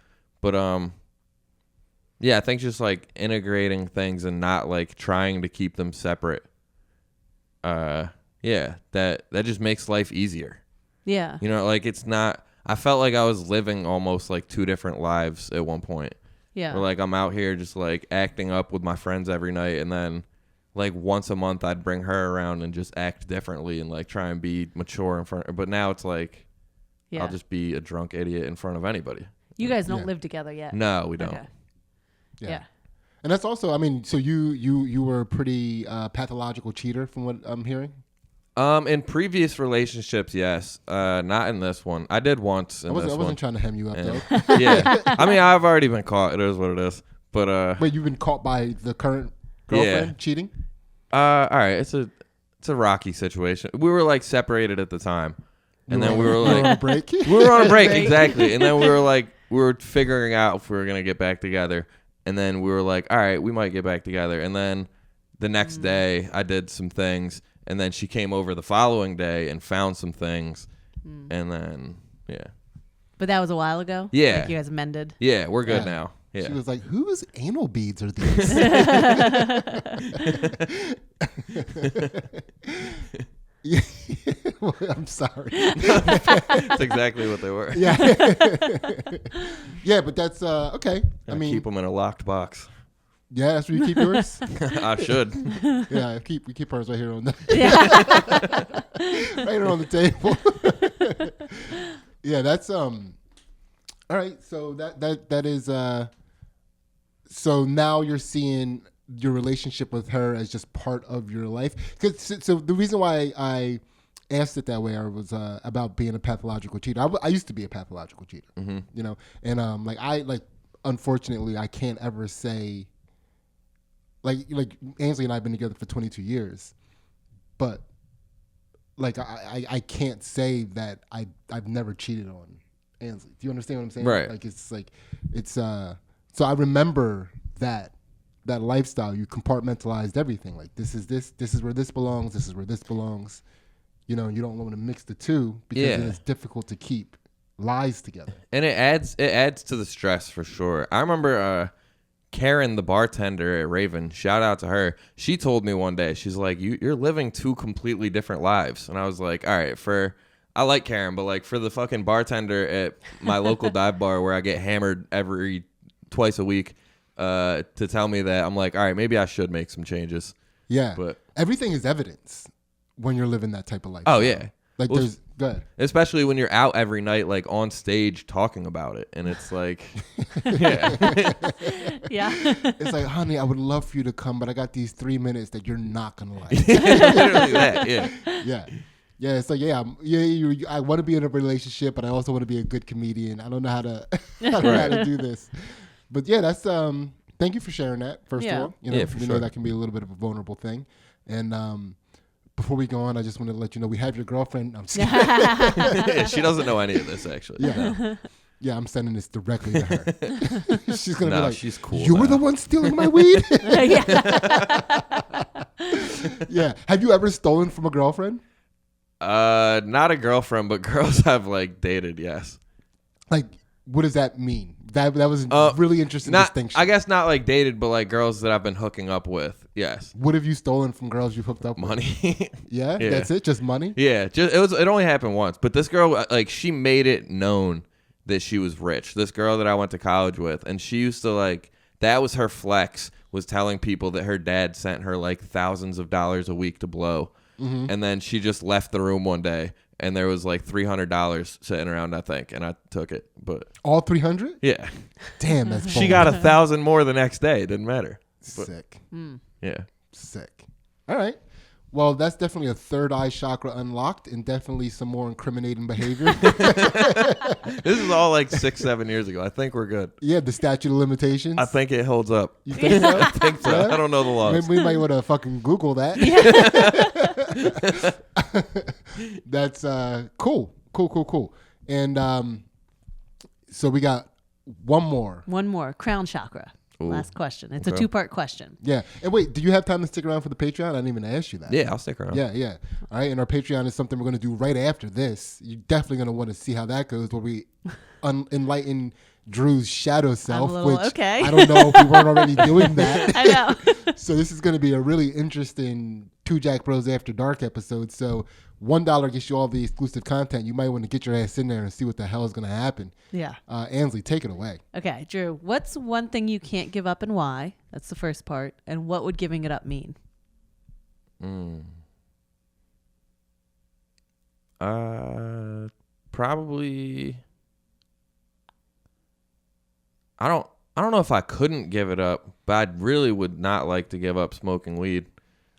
But yeah, I think just like integrating things and not like trying to keep them separate. Yeah, that just makes life easier. Yeah. You know, like it's not. I felt like I was living almost like 2 different lives at one point. Yeah. Where like I'm out here just like acting up with my friends every night, and then like once a month I'd bring her around and just act differently and like try and be mature in front. But now it's like Yeah. I'll just be a drunk idiot in front of anybody. You guys don't Yeah. live together yet. No, we don't. Okay. Yeah. Yeah. And that's also, I mean, so you were a pretty pathological cheater from what I'm hearing? In previous relationships, yes. Not in this one. I did once in I this wasn't one. trying to hem you up, And- though. yeah. I mean, I've already been caught. It is what it is. But Wait, you've been caught by the current girlfriend cheating? all right, it's a rocky situation. We were like separated at the time. And then we were You on a like break? we were on a break, Break. exactly. And then we were figuring out if we were going to get back together. And then we were like, all right, we might get back together. And then the next day I did some things, and then she came over the following day and found some things. And then yeah. But that was a while ago? Yeah. Like you guys mended? Yeah, we're good Yeah. now. Yeah. She was like, whose anal beads are these? Yeah. I'm sorry. That's exactly what they were. Yeah. Yeah, but that's okay. I mean, keep them in a locked box. yeah, that's where you keep yours. I should. Yeah, we keep ours right here on the Yeah. right here on the table. Yeah, that's all right. So that is so now you're seeing your relationship with her as just part of your life. So the reason why I asked it that way was about being a pathological cheater. I used to be a pathological cheater, you know, and unfortunately I can't ever say like Ansley and I have been together for 22 years, but like I can't say that I've never cheated on Ansley. Do you understand what I'm saying? Right. Like it's so I remember that lifestyle. You compartmentalized everything. Like this is where this belongs, this is where this belongs. You know, you don't want to mix the two because it's difficult to keep lies together. And it adds to the stress for sure. I remember Karen, the bartender at Raven, shout out to her. She told me one day, she's like, you're living two completely different lives. And I was like, all right, I like Karen, but like for the fucking bartender at my local dive bar where I get hammered twice a week to tell me that, I'm like, all right, maybe I should make some changes. Yeah. But everything is evidence when you're living that type of life. Oh, yeah. Like Well, there's good. Especially when you're out every night, like on stage talking about it. And it's like, yeah. Yeah. It's like, honey, I would love for you to come, but I got these 3 minutes that you're not going to like. Literally that, yeah. Yeah. Yeah, it's like, I want to be in a relationship, but I also want to be a good comedian. I don't know how to, how to do this. But yeah, that's, thank you for sharing that, first of all. You know, for we sure. know that can be a little bit of a vulnerable thing. And before we go on, I just want to let you know we have your girlfriend. I'm just kidding. Yeah, she doesn't know any of this, actually. Yeah. No. Yeah, I'm sending this directly to her. She's going to be like, she's cool. You were the one stealing my weed? Yeah. Yeah. Have you ever stolen from a girlfriend? Not a girlfriend, but girls I've like dated, yes. Like, what does that mean? That was a really interesting distinction. I guess not like dated, but like girls that I've been hooking up with, yes. What have you stolen from girls you've hooked up with? Money. Yeah? Yeah. That's it? Just money? Yeah, it only happened once, but this girl, like, she made it known that she was rich. This girl that I went to college with, and she used to like, that was her flex, was telling people that her dad sent her like thousands of dollars a week to blow. Mm-hmm. And then she just left the room one day and there was like $300 sitting around, I think, and I took it. But all 300? Yeah. Damn, that's She got 1,000 more the next day. It didn't matter. But, sick. yeah. Sick. All right. Well, that's definitely a third eye chakra unlocked and definitely some more incriminating behavior. This is all like 6-7 years ago. I think we're good. Yeah, the statute of limitations. I think it holds up. You think so? I think so. Yeah? I don't know the laws. Maybe we might want to fucking Google that. That's cool. And so we got one more. One more. Crown chakra. Ooh. Last question. It's a Okay. 2-part question. Yeah. And wait, do you have time to stick around for the Patreon? I didn't even ask you that. Yeah, I'll stick around. Yeah. All right. And our Patreon is something we're going to do right after this. You're definitely going to want to see how that goes, where we enlighten Dru's shadow self, which okay. I don't know if we weren't already doing that. I know. So this is going to be a really interesting Two Jack Bros After Dark episode. So $1 gets you all the exclusive content. You might want to get your ass in there and see what the hell is going to happen. Yeah. Ansley, take it away. Okay, Dru, what's one thing you can't give up and why? That's the first part. And what would giving it up mean? Probably. I don't know if I couldn't give it up, but I really would not like to give up smoking weed.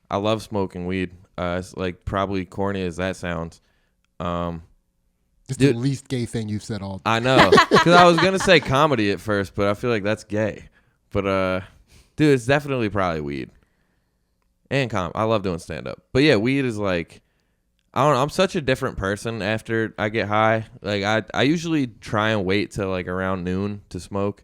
I love smoking weed. It's like probably corny as that sounds. It's Dude, the least gay thing you've said all day. I know, because I was gonna say comedy at first, but I feel like that's gay. But dude, it's definitely probably weed and I love doing stand up. But yeah, weed is like, I don't know. I'm such a different person after I get high. Like I usually try and wait till like around noon to smoke,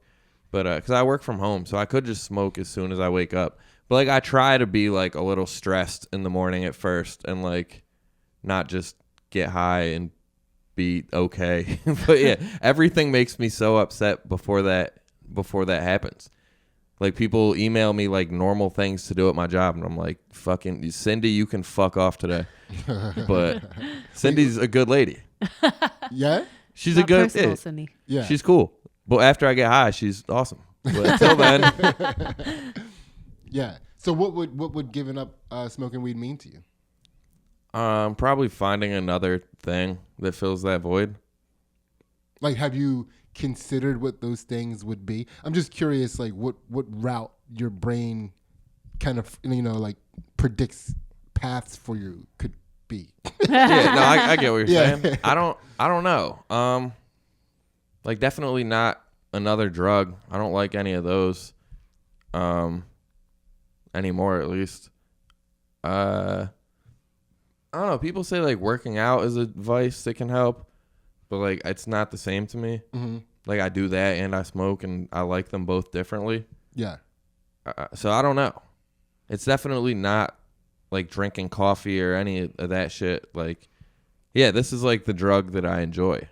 but because I work from home, so I could just smoke as soon as I wake up. But like I try to be like a little stressed in the morning at first, and like not just get high and be okay. But yeah, everything makes me so upset before that happens. Like, people email me like normal things to do at my job, and I'm like, fucking Cindy, you can fuck off today. But Cindy's a good lady. Yeah? She's Not a good personal, yeah, Cindy. Yeah. She's cool. But after I get high, she's awesome. But until then, Yeah. So what would giving up smoking weed mean to you? probably finding another thing that fills that void. Like, have you considered what those things would be? I'm just curious, like, what route your brain kind of, like, predicts paths for you could be. Yeah, no, I get what you're Yeah. saying. I don't know. Like, definitely not another drug. I don't like any of those. Anymore, at least. I don't know. People say like working out is a vice that can help, but like it's not the same to me. Mm-hmm. Like, I do that and I smoke, and I like them both differently. Yeah. So I don't know. It's definitely not like drinking coffee or any of that shit. Like, yeah, this is like the drug that I enjoy.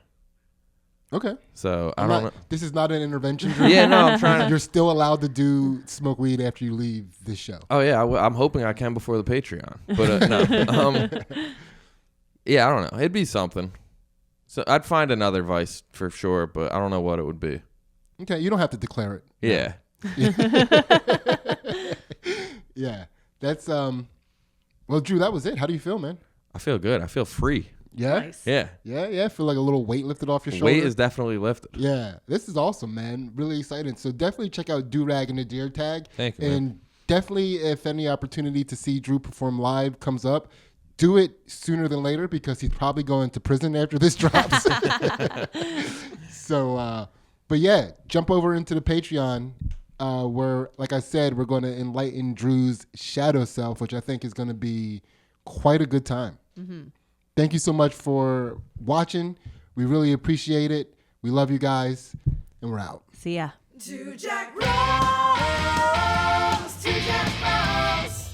Okay. So I don't know. This is not an intervention drug. Yeah, no, I'm trying to. You're still allowed to smoke weed after you leave this show. Oh yeah, I'm hoping I can before the Patreon. But no. Yeah, I don't know. It'd be something. So I'd find another vice for sure, but I don't know what it would be. Okay, you don't have to declare it. Yeah. Yeah. That's well, Drew, that was it. How do you feel, man? I feel good. I feel free. Yeah? Nice. Yeah. Yeah. I feel like a little weight lifted off your shoulder. Weight is definitely lifted. Yeah. This is awesome, man. Really excited. So definitely check out Do-Rag and the Deer Tag. Thank you, man. And definitely, if any opportunity to see Drew perform live comes up, do it sooner than later, because he's probably going to prison after this drops. So, but yeah, jump over into the Patreon, where, like I said, we're going to enlighten Drew's shadow self, which I think is going to be quite a good time. Mm-hmm. Thank you so much for watching. We really appreciate it. We love you guys, and we're out. See ya. Two Jack Rose, two Jack Rose.